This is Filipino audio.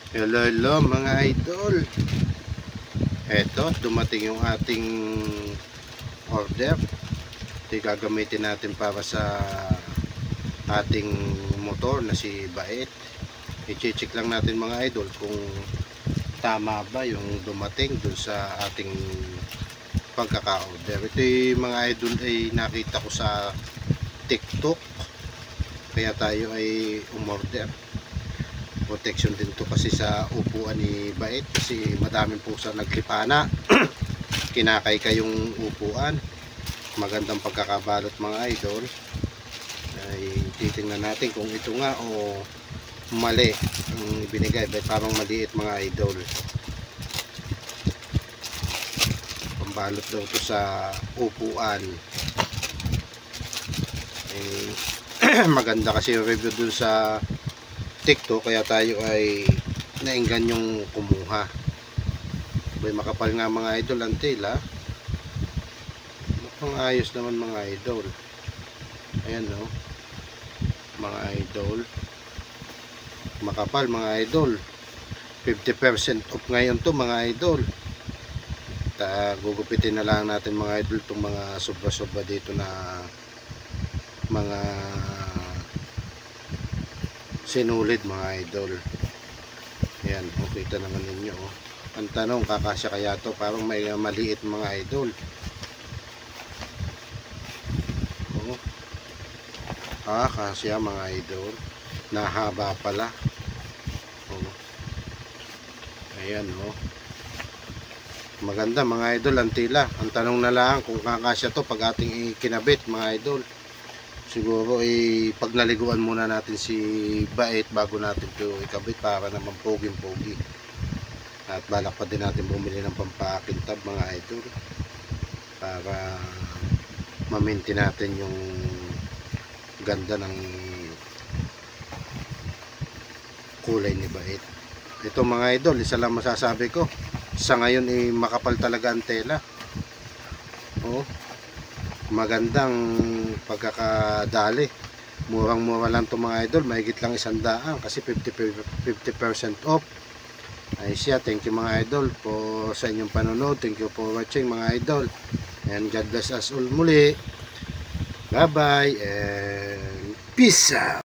Hello, hello mga idol. Eto, dumating yung ating order. Ito yung gagamitin natin para sa ating motor na si Bait. I-check lang natin mga idol kung tama ba yung dumating dun sa ating pagkaka-order. Ito yung mga idol ay nakita ko sa TikTok, kaya tayo ay umorder. Protection din to kasi sa upuan ni Bait, kasi madaming pusa naglipana. Kinakay yung upuan. Magandang pagkakabalot mga idol. Ay titingnan natin kung ito nga o mali ang ibinigay. Parang maliit mga idol. Pambalot daw to sa upuan. Maganda kasi yung review dun sa TikTok, kaya tayo ay nainggan yung kumuha. Makapal nga mga idol ang tela. Mukhang ayos naman mga idol. Ayan no, mga idol, makapal mga idol. 50% off ngayon to mga idol. Gugupitin na lang natin mga idol itong mga sobra-sobra dito na mga sinulid mga idol. Ayan, makita naman ninyo oh. Ang tanong, kakasya kaya to? Parang may maliit mga idol. Oh. Kasya mga idol. Nahaba pala. Oh. Ayan oh. Maganda mga idol ang tila. Ang tanong na lang kung kakasya to pag ating ikinabit mga idol. Siguro pag naliguan muna natin si Bait bago natin ito ikabit para naman poging-pogi. At balak pa din natin bumili ng pampakintab mga idol para ma-maintain natin yung ganda ng kulay ni Bait. Ito mga idol, isa lang masasabi ko, sa ngayon makapal talaga ang tela. Oh, magandang pagkakadali. Murang-mura lang to mga idol, mahigit lang 100 kasi 50% off. Ay siya, thank you mga idol po sa inyong panonood. Thank you for watching mga idol, and God bless us all muli. Bye bye and peace out.